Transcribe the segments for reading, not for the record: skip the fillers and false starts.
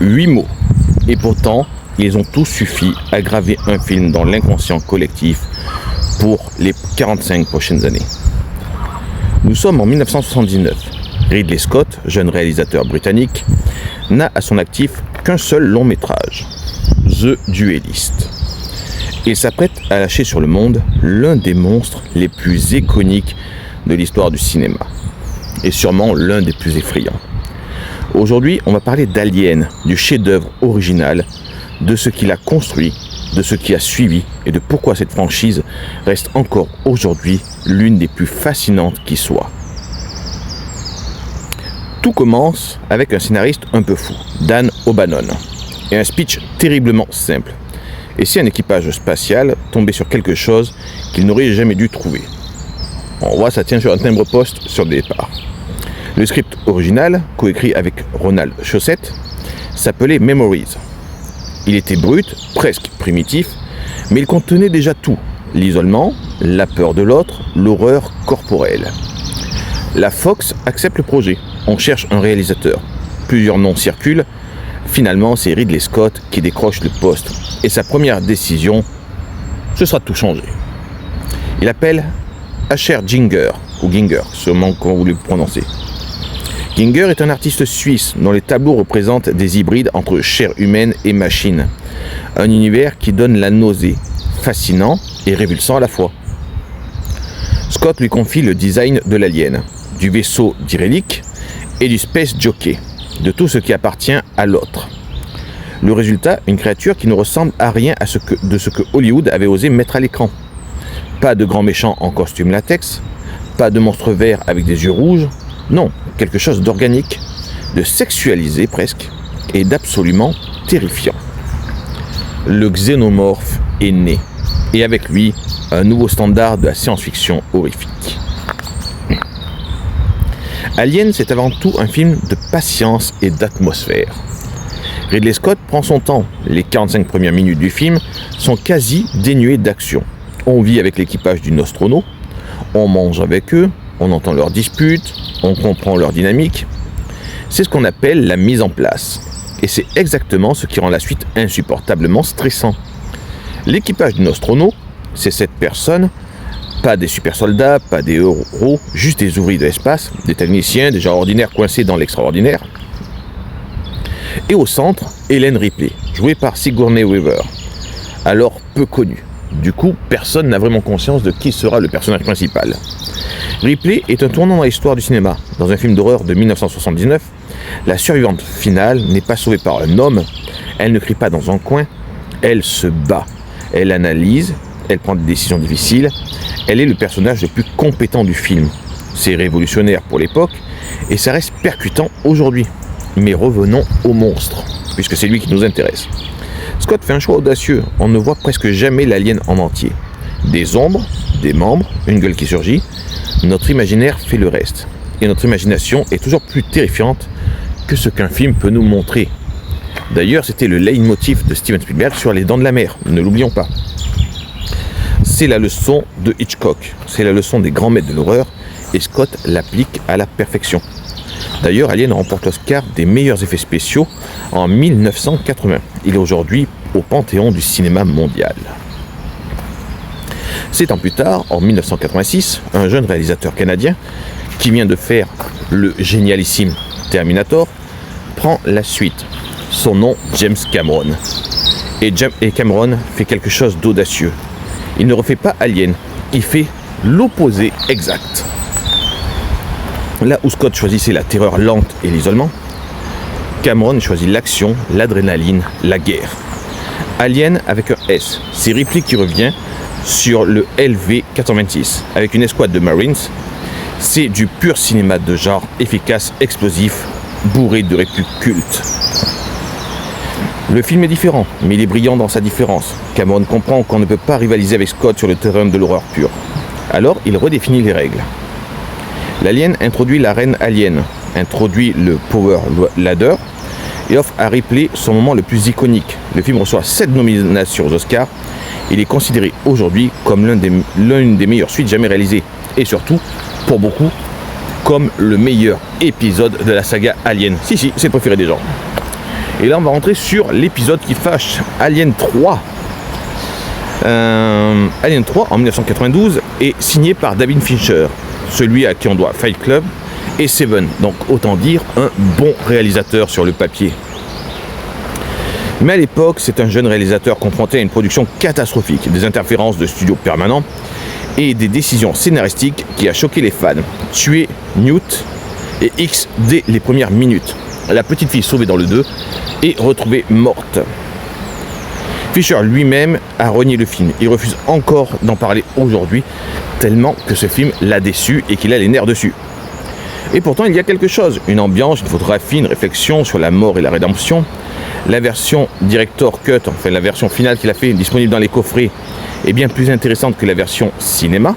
8 mots. Et pourtant, ils ont tous suffi à graver un film dans l'inconscient collectif pour les 45 prochaines années. Nous sommes en 1979. Ridley Scott, jeune réalisateur britannique, n'a à son actif qu'un seul long métrage, The Duelist. Il s'apprête à lâcher sur le monde l'un des monstres les plus iconiques de l'histoire du cinéma, et sûrement l'un des plus effrayants. Aujourd'hui, on va parler d'Alien, du chef-d'œuvre original, de ce qu'il a construit, de ce qui a suivi et de pourquoi cette franchise reste encore aujourd'hui l'une des plus fascinantes qui soit. Tout commence avec un scénariste un peu fou, Dan O'Bannon, et un speech terriblement simple. Et si un équipage spatial tombait sur quelque chose qu'il n'aurait jamais dû trouver? On voit, ça tient sur un timbre-poste sur le départ. Le script original, coécrit avec Ronald Shusett, s'appelait Memories. Il était brut, presque primitif, mais il contenait déjà tout. L'isolement, la peur de l'autre, l'horreur corporelle. La Fox accepte le projet. On cherche un réalisateur. Plusieurs noms circulent. Finalement, c'est Ridley Scott qui décroche le poste. Et sa première décision, ce sera de tout changer. Il appelle Asher Ginger, ou Ginger, sûrement comment vous le prononcez. Ginger est un artiste suisse dont les tableaux représentent des hybrides entre chair humaine et machine. Un univers qui donne la nausée, fascinant et révulsant à la fois. Scott lui confie le design de l'alien, du vaisseau d'Irelic et du Space Jockey, de tout ce qui appartient à l'autre. Le résultat, une créature qui ne ressemble à rien de ce que Hollywood avait osé mettre à l'écran. Pas de grands méchants en costume latex, pas de monstres verts avec des yeux rouges, non, quelque chose d'organique, de sexualisé presque, et d'absolument terrifiant. Le xénomorphe est né, et avec lui, un nouveau standard de la science-fiction horrifique. Alien, c'est avant tout un film de patience et d'atmosphère. Ridley Scott prend son temps. Les 45 premières minutes du film sont quasi dénuées d'action. On vit avec l'équipage du Nostromo, on mange avec eux, on entend leurs disputes, on comprend leur dynamique. C'est ce qu'on appelle la mise en place. Et c'est exactement ce qui rend la suite insupportablement stressant. L'équipage du Nostromo, c'est 7 personnes, pas des super soldats, pas des héros, juste des ouvriers de l'espace, des techniciens, des gens ordinaires coincés dans l'extraordinaire. Et au centre, Ellen Ripley, jouée par Sigourney Weaver, alors peu connue. Du coup, personne n'a vraiment conscience de qui sera le personnage principal. Ripley est un tournant dans l'histoire du cinéma. Dans un film d'horreur de 1979, la survivante finale n'est pas sauvée par un homme, elle ne crie pas dans un coin, elle se bat, elle analyse, elle prend des décisions difficiles, elle est le personnage le plus compétent du film. C'est révolutionnaire pour l'époque et ça reste percutant aujourd'hui. Mais revenons au monstre, puisque c'est lui qui nous intéresse. Scott fait un choix audacieux, on ne voit presque jamais l'alien en entier. Des ombres, des membres, une gueule qui surgit, notre imaginaire fait le reste. Et notre imagination est toujours plus terrifiante que ce qu'un film peut nous montrer. D'ailleurs, c'était le leitmotiv de Steven Spielberg sur Les Dents de la Mer, ne l'oublions pas. C'est la leçon de Hitchcock, c'est la leçon des grands maîtres de l'horreur, et Scott l'applique à la perfection. D'ailleurs, Alien remporte l'Oscar des meilleurs effets spéciaux en 1980. Il est aujourd'hui au panthéon du cinéma mondial. 7 ans plus tard, en 1986, un jeune réalisateur canadien qui vient de faire le génialissime Terminator prend la suite. Son nom, James Cameron. Et Cameron fait quelque chose d'audacieux. Il ne refait pas Alien, il fait l'opposé exact. Là où Scott choisissait la terreur lente et l'isolement, Cameron choisit l'action, l'adrénaline, la guerre. Alien avec un S, c'est Ripley qui revient sur le LV-426 avec une escouade de Marines. C'est du pur cinéma de genre efficace, explosif, bourré de répliques cultes. Le film est différent, mais il est brillant dans sa différence. Cameron comprend qu'on ne peut pas rivaliser avec Scott sur le terrain de l'horreur pure. Alors, il redéfinit les règles. L'Alien introduit la reine Alien, introduit le Power Ladder et offre à Ripley son moment le plus iconique. Le film reçoit 7 nominations aux Oscars. Il est considéré aujourd'hui comme l'une des meilleures suites jamais réalisées. Et surtout, pour beaucoup, comme le meilleur épisode de la saga Alien. Si, c'est le préféré des gens. Et là, on va rentrer sur l'épisode qui fâche, Alien 3. Alien 3 en 1992 est signé par David Fincher, celui à qui on doit Fight Club et Seven, donc autant dire un bon réalisateur sur le papier. Mais à l'époque, c'est un jeune réalisateur confronté à une production catastrophique, des interférences de studio permanents et des décisions scénaristiques qui a choqué les fans. Tuer Newt et X dès les premières minutes. La petite fille sauvée dans le 2 est retrouvée morte. Fisher lui-même a renié le film. Il refuse encore d'en parler aujourd'hui, tellement que ce film l'a déçu et qu'il a les nerfs dessus. Et pourtant, il y a quelque chose, une ambiance, une photographie, une réflexion sur la mort et la rédemption. La version Director Cut, enfin la version finale qu'il a fait, disponible dans les coffrets, est bien plus intéressante que la version cinéma.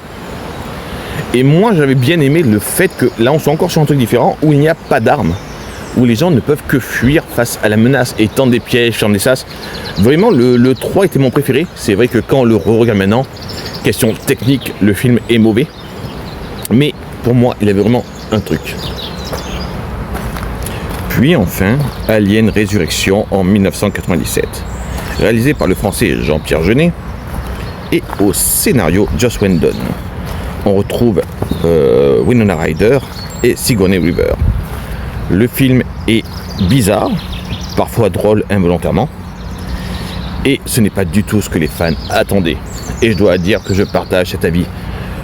Et moi, j'avais bien aimé le fait que là, on soit encore sur un truc différent, où il n'y a pas d'armes, où les gens ne peuvent que fuir face à la menace et tendre des pièges, tendre des sas. Vraiment, le 3 était mon préféré. C'est vrai que quand on le re-regarde maintenant, question technique, le film est mauvais. Mais pour moi, il avait vraiment un truc. Puis enfin, Alien Résurrection en 1997, réalisé par le français Jean-Pierre Jeunet et au scénario Joss Whedon. On retrouve Winona Ryder et Sigourney Weaver. Le film est bizarre, parfois drôle involontairement, et ce n'est pas du tout ce que les fans attendaient. Et je dois dire que je partage cet avis.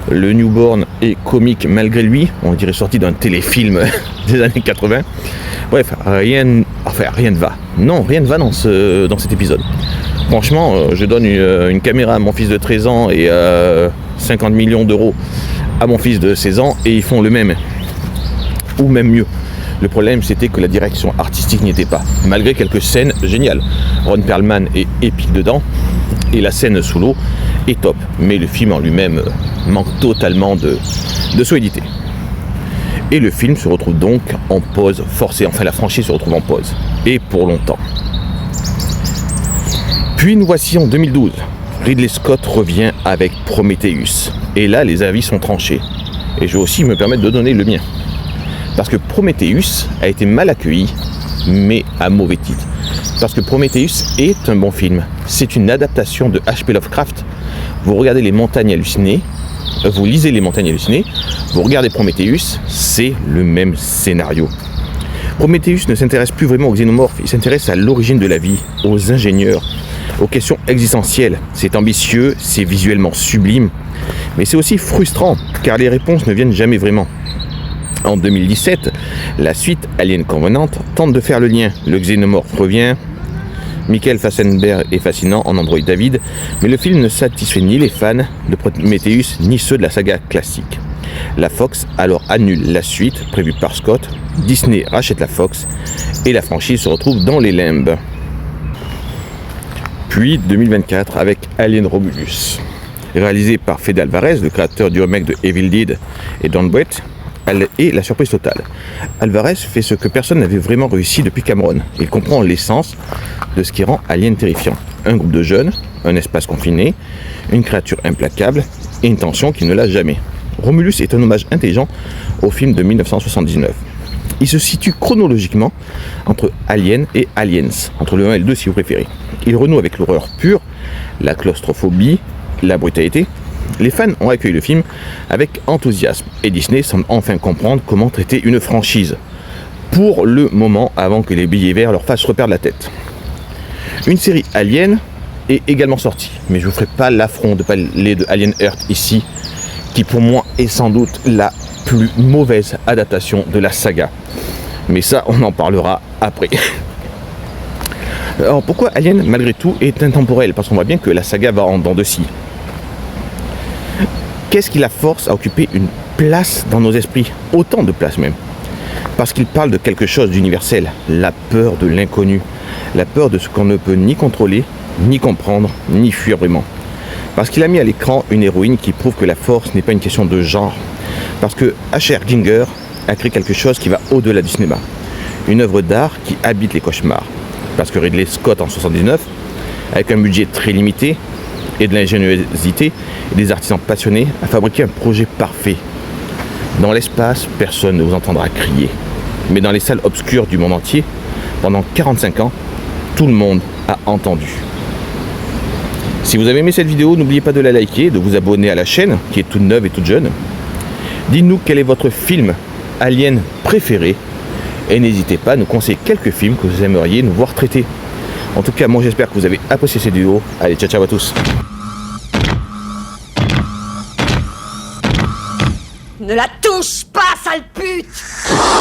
Le newborn est comique malgré lui, on dirait sorti d'un téléfilm des années 80. Bref, rien ne va. Non, rien ne va dans cet épisode. Franchement, je donne une caméra à mon fils de 13 ans et 50 millions d'euros à mon fils de 16 ans et ils font le même. Ou même mieux. Le problème, c'était que la direction artistique n'y était pas. Malgré quelques scènes géniales. Ron Perlman est épique dedans et la scène sous l'eau est top. Mais le film en lui-même manque totalement de solidité. Et le film se retrouve donc en pause forcée. Enfin, la franchise se retrouve en pause. Et pour longtemps. Puis nous voici en 2012. Ridley Scott revient avec Prometheus. Et là, les avis sont tranchés. Et je vais aussi me permettre de donner le mien. Parce que Prometheus a été mal accueilli, mais à mauvais titre. Parce que Prometheus est un bon film. C'est une adaptation de H.P. Lovecraft. Vous regardez Les Montagnes Hallucinées, vous lisez Les Montagnes Hallucinées, vous regardez Prometheus, c'est le même scénario. Prometheus ne s'intéresse plus vraiment aux xénomorphes, il s'intéresse à l'origine de la vie, aux ingénieurs, aux questions existentielles. C'est ambitieux, c'est visuellement sublime, mais c'est aussi frustrant, car les réponses ne viennent jamais vraiment. En 2017, la suite Alien Covenant tente de faire le lien. Le xénomorphe revient, Michael Fassbender est fascinant en Android David, mais le film ne satisfait ni les fans de Prometheus ni ceux de la saga classique. La Fox alors annule la suite prévue par Scott, Disney rachète la Fox et la franchise se retrouve dans les limbes. Puis 2024 avec Alien Romulus, réalisé par Fede Alvarez, le créateur du remake de Evil Dead et Don't Breathe. Et la surprise totale. Alvarez fait ce que personne n'avait vraiment réussi depuis Cameron. Il comprend l'essence de ce qui rend Alien terrifiant. Un groupe de jeunes, un espace confiné, une créature implacable et une tension qui ne lâche jamais. Romulus est un hommage intelligent au film de 1979. Il se situe chronologiquement entre Alien et Aliens, entre le 1 et le 2 si vous préférez. Il renoue avec l'horreur pure, la claustrophobie, la brutalité. Les fans ont accueilli le film avec enthousiasme et Disney semble enfin comprendre comment traiter une franchise. Pour le moment, avant que les billets verts leur fassent reperdre la tête. Une série Alien est également sortie, mais je ne vous ferai pas l'affront de parler de Alien Earth ici, qui pour moi est sans doute la plus mauvaise adaptation de la saga. Mais ça, on en parlera après. Alors pourquoi Alien, malgré tout, est intemporel? Parce qu'on voit bien que la saga va en dents de scie. Qu'est-ce qui la force à occuper une place dans nos esprits? Autant de place même. Parce qu'il parle de quelque chose d'universel, la peur de l'inconnu, la peur de ce qu'on ne peut ni contrôler, ni comprendre, ni fuir vraiment. Parce qu'il a mis à l'écran une héroïne qui prouve que la force n'est pas une question de genre. Parce que H.R. Giger a créé quelque chose qui va au-delà du cinéma. Une œuvre d'art qui habite les cauchemars. Parce que Ridley Scott en 1979, avec un budget très limité, et de l'ingéniosité et des artisans passionnés, a fabriqué un projet parfait. Dans l'espace, personne ne vous entendra crier. Mais dans les salles obscures du monde entier, pendant 45 ans, tout le monde a entendu. Si vous avez aimé cette vidéo, n'oubliez pas de la liker, de vous abonner à la chaîne qui est toute neuve et toute jeune. Dites-nous quel est votre film Alien préféré et n'hésitez pas à nous conseiller quelques films que vous aimeriez nous voir traiter. En tout cas, moi j'espère que vous avez apprécié cette vidéo. Allez, ciao ciao à tous. Ne la touche pas, sale pute!